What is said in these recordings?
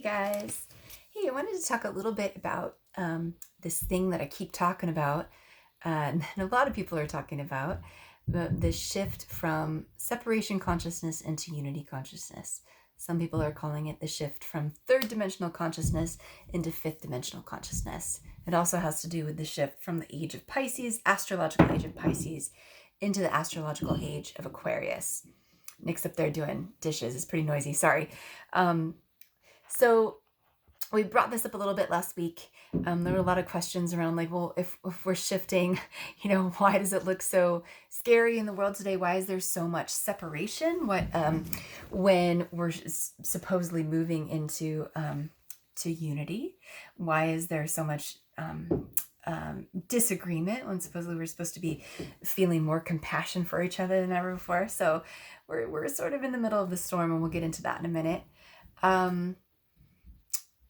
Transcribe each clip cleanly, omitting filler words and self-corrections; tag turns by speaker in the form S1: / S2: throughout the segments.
S1: guys. Hey, I wanted to talk a little bit about this thing that I keep talking about, and a lot of people are talking about the shift from separation consciousness into unity consciousness. Some people are calling it the shift from third dimensional consciousness into fifth dimensional consciousness. It also has to do with the shift from the age of Pisces, astrological age of Pisces, into the astrological age of Aquarius. Nick's up there doing dishes. It's pretty noisy. Sorry. So we brought this up a little bit last week. There were a lot of questions around like, well, if we're shifting, why does it look so scary in the world today? Why is there so much separation? When we're supposedly moving into to unity? Why is there so much disagreement when supposedly we're supposed to be feeling more compassion for each other than ever before? So we're sort of in the middle of the storm, and we'll get into that in a minute.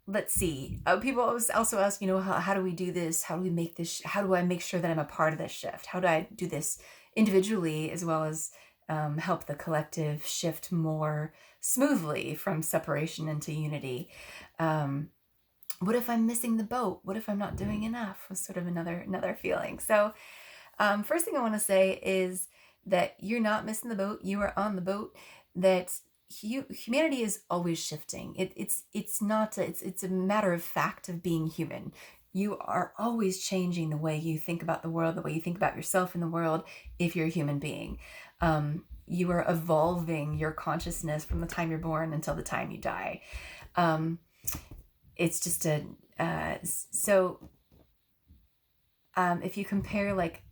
S1: Let's see. People also ask, how do we do this? How do we make this? How do I make sure that I'm a part of this shift? How do I do this individually as well as help the collective shift more smoothly from separation into unity? What if I'm missing the boat? What if I'm not doing enough? Was sort of another feeling. So first thing I want to say is that you're not missing the boat. You are on the boat. That humanity is always shifting. It's a matter of fact of being human. You are always changing the way you think about the world, the way you think about yourself in the world, if you're a human being. You are evolving your consciousness from the time you're born until the time you die. It's just if you compare like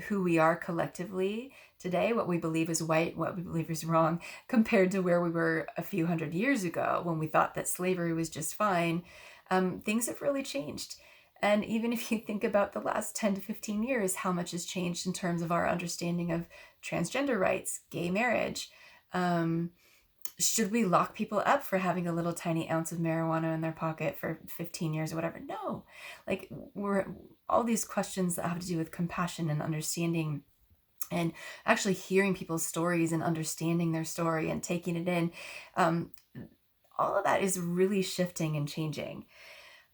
S1: who we are collectively today, what we believe is right, what we believe is wrong, compared to where we were a few hundred years ago when we thought that slavery was just fine, things have really changed. And even if you think about the last 10 to 15 years, how much has changed in terms of our understanding of transgender rights, gay marriage. Should we lock people up for having a little tiny ounce of marijuana in their pocket for 15 years or whatever? No. Like, we're all these questions that have to do with compassion and understanding and actually hearing people's stories and understanding their story and taking it in. All of that is really shifting and changing.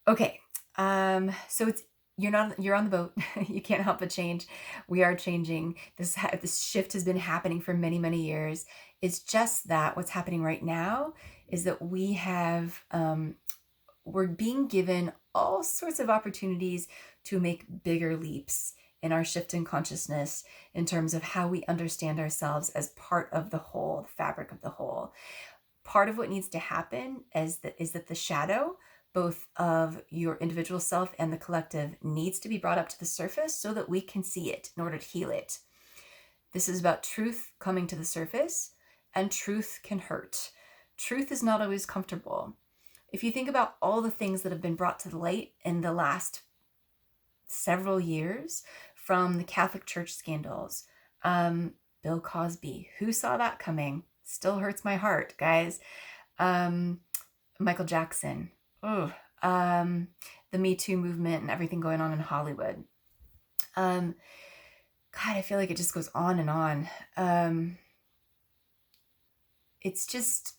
S1: Okay. So you're on the boat. You can't help but change. We are changing. This shift has been happening for many, many years. It's just that what's happening right now is that we're being given all sorts of opportunities to make bigger leaps in our shift in consciousness in terms of how we understand ourselves as part of the whole, the fabric of the whole. Part of what needs to happen is that the shadow, both of your individual self and the collective, needs to be brought up to the surface so that we can see it in order to heal it. This is about truth coming to the surface, and truth can hurt. Truth is not always comfortable. If you think about all the things that have been brought to the light in the last several years, from the Catholic Church scandals, Bill Cosby, who saw that coming? Still hurts my heart, guys. Michael Jackson, the Me Too movement and everything going on in Hollywood. God, I feel like it just goes on and on. It's just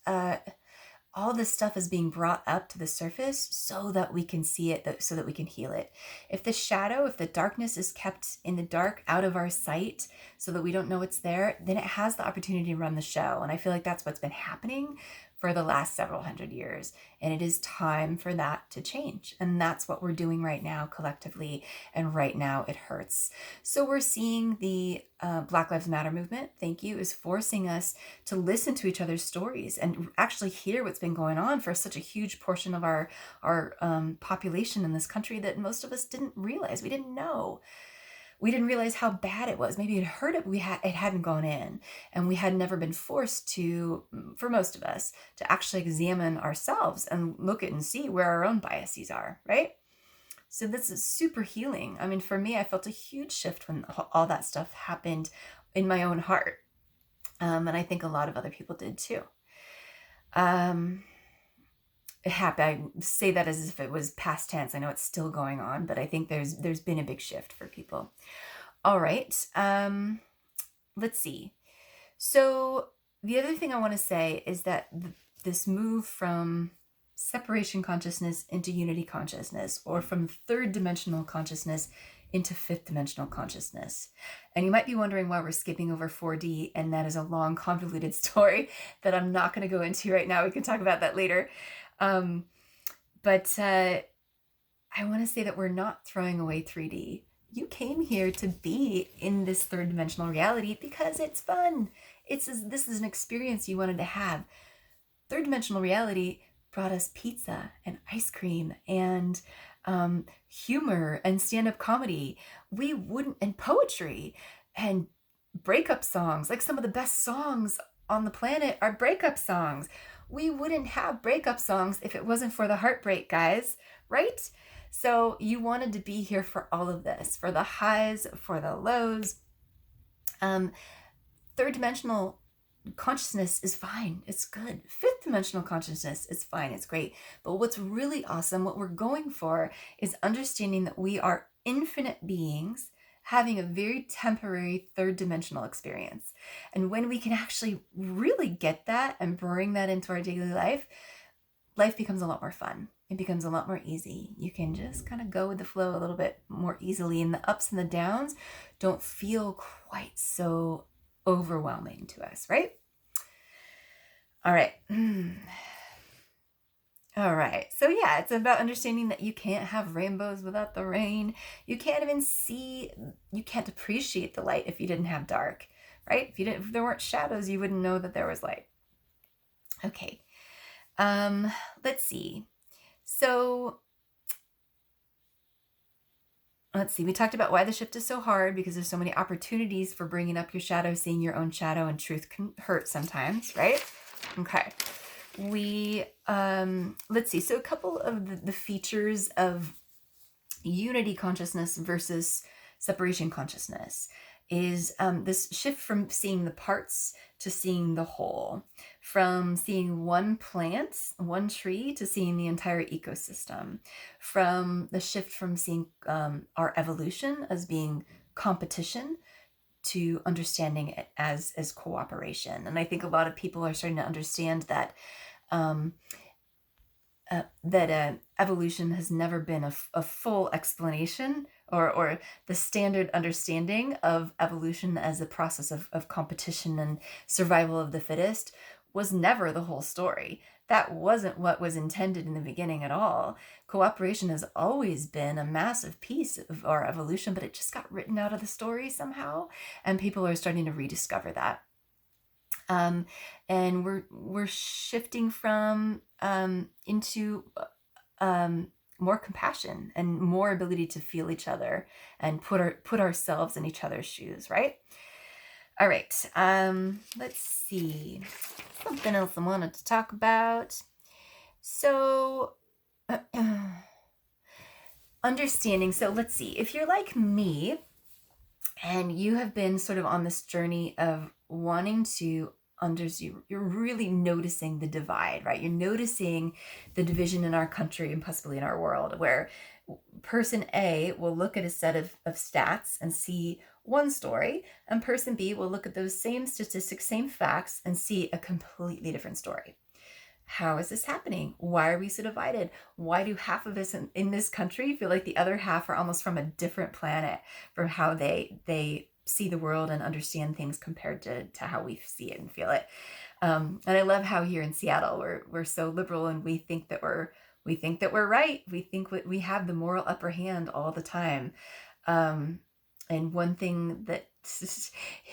S1: all this stuff is being brought up to the surface so that we can see it, so that we can heal it. If the darkness is kept in the dark, out of our sight, so that we don't know it's there, then it has the opportunity to run the show. And I feel like that's what's been happening for the last several hundred years. And it is time for that to change. And that's what we're doing right now collectively. And right now it hurts. So we're seeing the Black Lives Matter movement, thank you, is forcing us to listen to each other's stories and actually hear what's been going on for such a huge portion of our population in this country that most of us didn't realize. We didn't know. We didn't realize how bad it was. Maybe it hurt it. It hadn't gone in, and we had never been forced to, for most of us, to actually examine ourselves and look at and see where our own biases are, right? So this is super healing. I mean, for me, I felt a huge shift when all that stuff happened in my own heart. And I think a lot of other people did too. I say that as if it was past tense. I know it's still going on, but I think there's been a big shift for people. All right. Let's see. So the other thing I want to say is that this move from separation consciousness into unity consciousness, or from third dimensional consciousness into fifth dimensional consciousness. And you might be wondering why we're skipping over 4D, and that is a long, convoluted story that I'm not going to go into right now. We can talk about that later. But I want to say that we're not throwing away 3D. You came here to be in this third dimensional reality because it's fun. This is an experience you wanted to have. Third dimensional reality brought us pizza and ice cream and humor and stand-up comedy. We wouldn't, and poetry and breakup songs. Like, some of the best songs on the planet are breakup songs. We wouldn't have breakup songs if it wasn't for the heartbreak, guys, right? So you wanted to be here for all of this, for the highs, for the lows. Third dimensional consciousness is fine. It's good. Fifth dimensional consciousness is fine. It's great. But what's really awesome, what we're going for, is understanding that we are infinite beings having a very temporary third dimensional experience. And when we can actually really get that and bring that into our daily life, life becomes a lot more fun. It becomes a lot more easy. You can just kind of go with the flow a little bit more easily, and the ups and the downs don't feel quite so overwhelming to us, right? All right. All right. So yeah, it's about understanding that you can't have rainbows without the rain. You can't appreciate the light if you didn't have dark, right? If there weren't shadows, you wouldn't know that there was light. Okay. Let's see. So we talked about why the shift is so hard, because there's so many opportunities for bringing up your shadow, seeing your own shadow, and truth can hurt sometimes, right? Okay. Let's see. So a couple of the features of unity consciousness versus separation consciousness is this shift from seeing the parts to seeing the whole, from seeing one plant, one tree, to seeing the entire ecosystem, from the shift from seeing our evolution as being competition to understanding it as cooperation. And I think a lot of people are starting to understand that evolution has never been a full explanation, or the standard understanding of evolution as a process of competition and survival of the fittest was never the whole story. That wasn't what was intended in the beginning at all. Cooperation has always been a massive piece of our evolution, but it just got written out of the story somehow, and people are starting to rediscover that. And we're shifting from into more compassion and more ability to feel each other and put ourselves in each other's shoes, right? All right. Let's see. Something else I wanted to talk about. So understanding. So let's see. If you're like me and you have been sort of on this journey of wanting to you're really noticing the divide, right? You're noticing the division in our country and possibly in our world, where person A will look at a set of stats and see one story, and person B will look at those same statistics, same facts, and see a completely different story. How is this happening? Why are we so divided? Why do half of us in this country feel like the other half are almost from a different planet from how they see the world and understand things compared to how we see it and feel it? And I love how here in Seattle we're so liberal, and we think that we're right. We think we have the moral upper hand all the time. And one thing that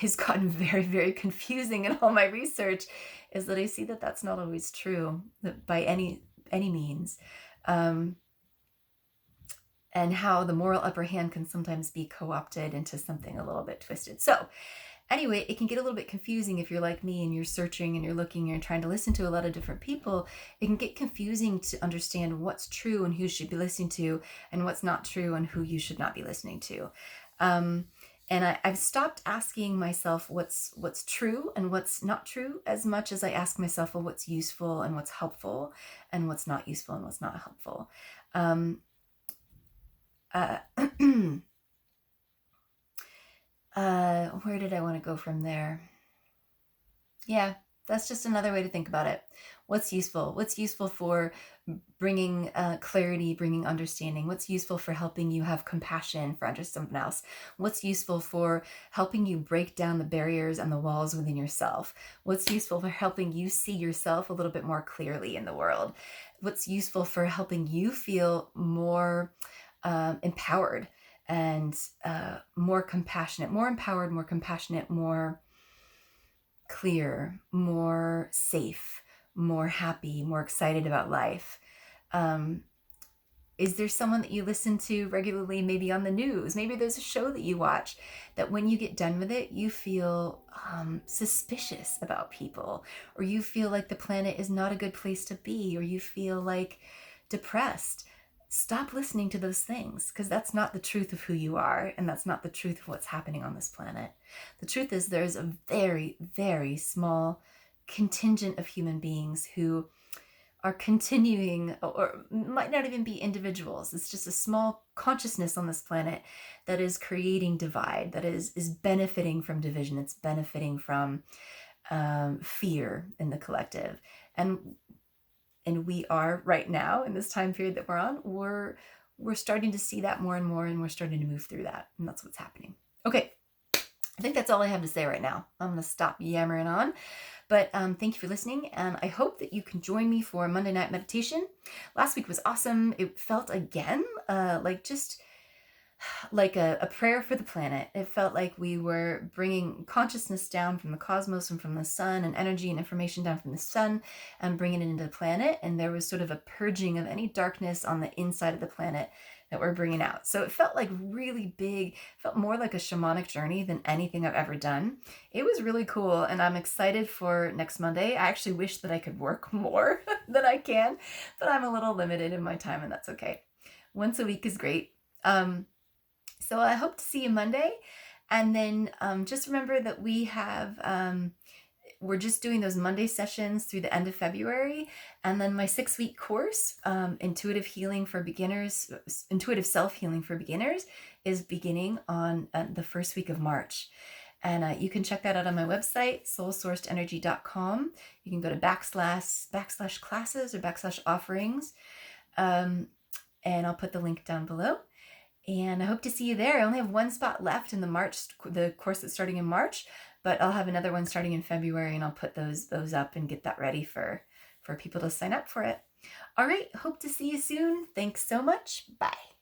S1: has gotten very, very confusing in all my research is that I see that that's not always true, that by any means, and how the moral upper hand can sometimes be co-opted into something a little bit twisted. So anyway, it can get a little bit confusing if you're like me and you're searching and you're looking and you're trying to listen to a lot of different people. It can get confusing to understand what's true and who you should be listening to, and what's not true and who you should not be listening to. And I've stopped asking myself what's true and what's not true as much as I ask myself, well, what's useful and what's helpful, and what's not useful and what's not helpful. Where did I want to go from there? Yeah. That's just another way to think about it. What's useful? What's useful for bringing clarity, bringing understanding? What's useful for helping you have compassion for under someone else? What's useful for helping you break down the barriers and the walls within yourself? What's useful for helping you see yourself a little bit more clearly in the world? What's useful for helping you feel more empowered and more compassionate, more empowered, more compassionate, more clear, more safe, more happy, more excited about life? Um, is there someone that you listen to regularly, maybe on the news? Maybe there's a show that you watch that when you get done with it, you feel suspicious about people, or you feel like the planet is not a good place to be, or you feel like depressed. Stop listening to those things, because that's not the truth of who you are, and that's not the truth of what's happening on this planet. The truth is there's a very, very small contingent of human beings who are continuing, or might not even be individuals. It's just a small consciousness on this planet that is creating divide, that is benefiting from division. It's benefiting from fear in the collective. And we are right now in this time period that we're on, we're starting to see that more and more, and we're starting to move through that. And that's what's happening. Okay. I think that's all I have to say right now. I'm going to stop yammering on. But thank you for listening, and I hope that you can join me for Monday Night Meditation. Last week was awesome. It felt again like a prayer for the planet. It felt like we were bringing consciousness down from the cosmos and from the sun, and energy and information down from the sun, and bringing it into the planet. And there was sort of a purging of any darkness on the inside of the planet that we're bringing out. So it felt like really big, felt more like a shamanic journey than anything I've ever done. It was really cool, and I'm excited for next Monday. I actually wish that I could work more than I can, but I'm a little limited in my time, and that's okay. Once a week is great. So I hope to see you Monday. And then just remember that we're just doing those Monday sessions through the end of February. And then my 6-week course, Intuitive Self-Healing for Beginners, is beginning on the first week of March. And you can check that out on my website, soulsourcedenergy.com. You can go to backslash classes or backslash offerings. And I'll put the link down below. And I hope to see you there. I only have one spot left in the course that's starting in March, but I'll have another one starting in February, and I'll put those up and get that ready for people to sign up for it. All right, hope to see you soon. Thanks so much. Bye.